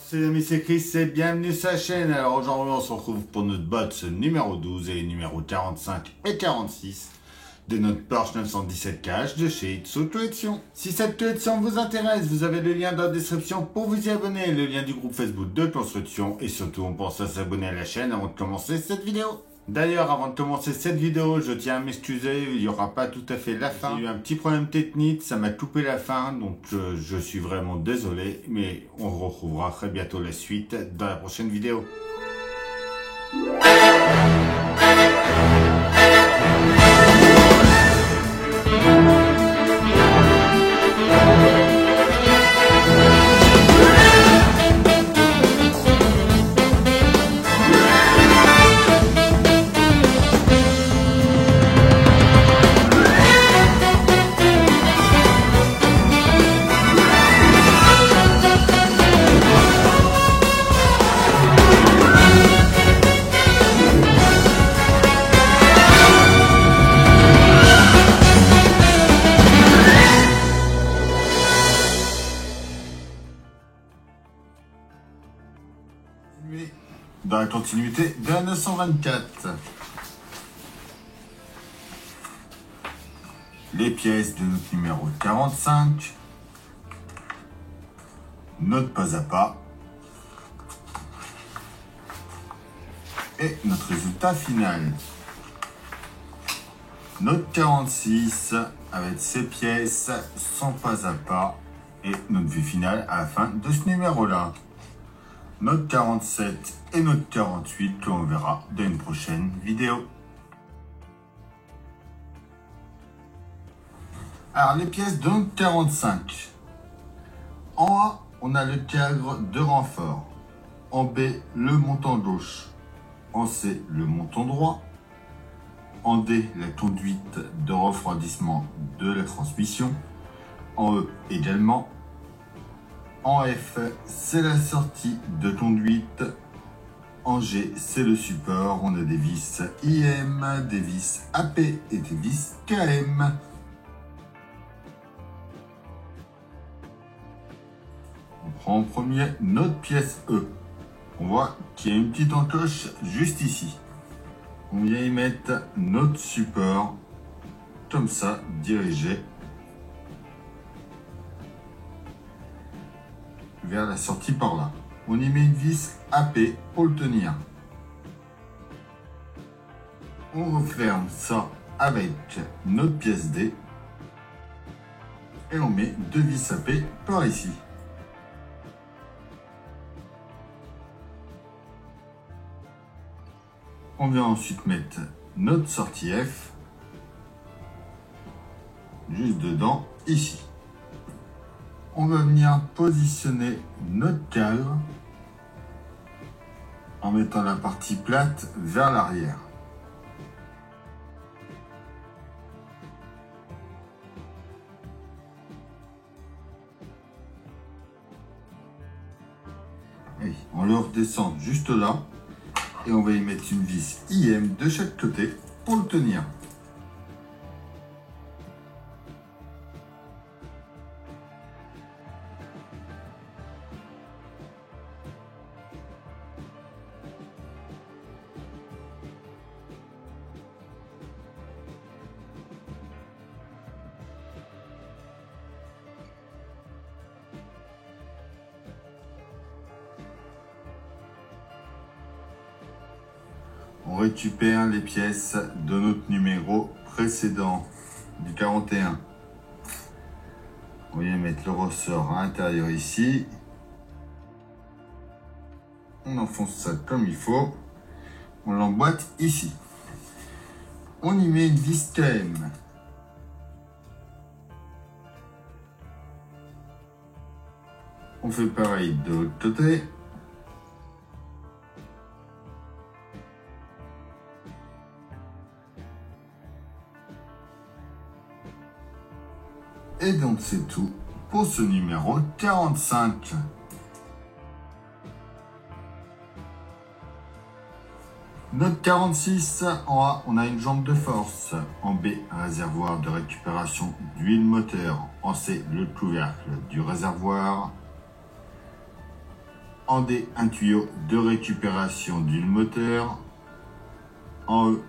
tous les amis, c'est Chris et bienvenue sur la chaîne. Alors aujourd'hui on se retrouve pour notre box numéro 12 et numéro 45 et 46 de notre Porsche 917 Cash de chez Itsu Collection. Si cette collection vous intéresse, vous avez le lien dans la description pour vous y abonner, le lien du groupe Facebook de construction et surtout on pense à s'abonner à la chaîne avant de commencer cette vidéo. D'ailleurs, avant de commencer cette vidéo, je tiens à m'excuser, il n'y aura pas tout à fait la fin. J'ai eu un petit problème technique, ça m'a coupé la fin, donc je suis vraiment désolé, mais on retrouvera très bientôt la suite dans la prochaine vidéo. Dans la continuité de la 924. Les pièces de notre numéro 45. Notre pas à pas. Et notre résultat final. Notre 46 avec ses pièces, son pas à pas. Et notre vue finale à la fin de ce numéro-là. Notre 47 et notre 48 que l'on verra dans une prochaine vidéo. Alors les pièces de notre 45. En A, on a le cadre de renfort. En B, le montant gauche. En C, le montant droit. En D, la conduite de refroidissement de la transmission. En E également. En F, c'est la sortie de conduite. En G, c'est le support. On a des vis IM, des vis AP et des vis KM. On prend en premier notre pièce E. On voit qu'il y a une petite encoche juste ici. On vient y mettre notre support, comme ça, dirigé vers la sortie par là. On y met une vis AP pour le tenir. On referme ça avec notre pièce D. Et on met deux vis AP par ici. On vient ensuite mettre notre sortie F. Juste dedans, ici. On va venir positionner notre cadre en mettant la partie plate vers l'arrière. Et on le redescend juste là et on va y mettre une vis IM de chaque côté pour le tenir. On récupère les pièces de notre numéro précédent, du 41. On vient mettre le ressort à l'intérieur ici. On enfonce ça comme il faut. On l'emboîte ici. On y met une vis KM. On fait pareil de l'autre côté. Et donc c'est tout pour ce numéro 45. Notre 46, en A, on a une jambe de force. En B, un réservoir de récupération d'huile moteur. En C, le couvercle du réservoir. En D, un tuyau de récupération d'huile moteur. En E,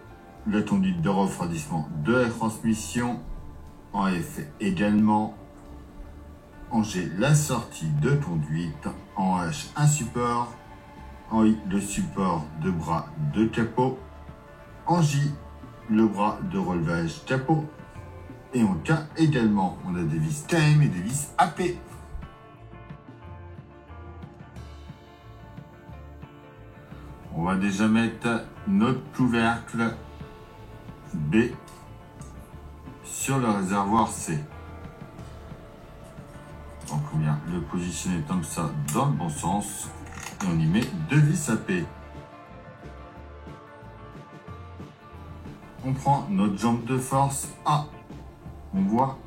la conduite de refroidissement de la transmission. En F également. En G, la sortie de conduite. En H, un support. En I, le support de bras de capot. En J, le bras de relevage capot. Et en K également, on a des vis KM et des vis AP. On va déjà mettre notre couvercle B sur le réservoir C. Donc on vient le positionner comme ça dans le bon sens et on y met 2 vis AP. On prend notre jambe de force A. On voit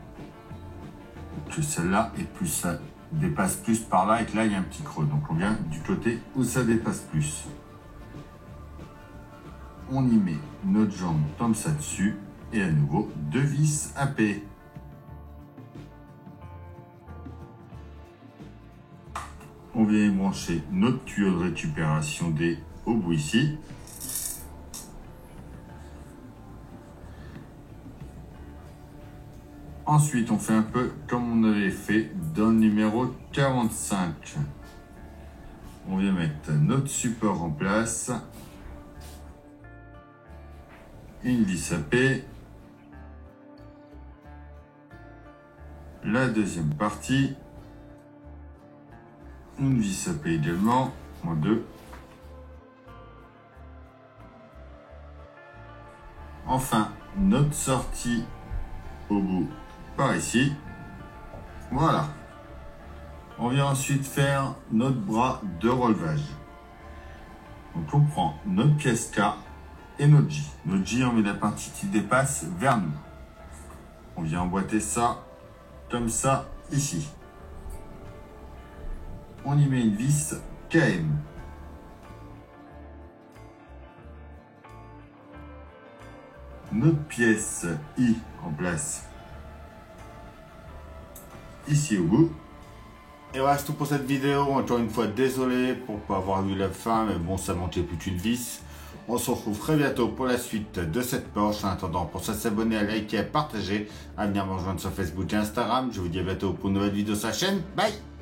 que celle-là est plus, ça dépasse plus par là et que là il y a un petit creux. Donc on vient du côté où ça dépasse plus. On y met notre jambe comme ça dessus et à nouveau 2 vis AP. On vient y brancher notre tuyau de récupération D au bout ici. Ensuite, on fait un peu comme on avait fait dans le numéro 45. On vient mettre notre support en place. Une vis AP. La deuxième partie. Une vis AP également, en 2. Enfin, notre sortie au bout par ici. Voilà. On vient ensuite faire notre bras de relevage. Donc on prend notre pièce K et notre J. Notre J, on met la partie qui dépasse vers nous. On vient emboîter ça comme ça ici. On y met une vis KM. Notre pièce I en place ici au bout. Et voilà, c'est tout pour cette vidéo. Encore une fois, désolé pour ne pas avoir vu la fin, mais bon, ça manquait plus qu'une vis. On se retrouve très bientôt pour la suite de cette Porsche. En attendant, pour ça, s'abonner, à liker, à partager, à venir me rejoindre sur Facebook et Instagram. Je vous dis à bientôt pour une nouvelle vidéo sur la chaîne. Bye!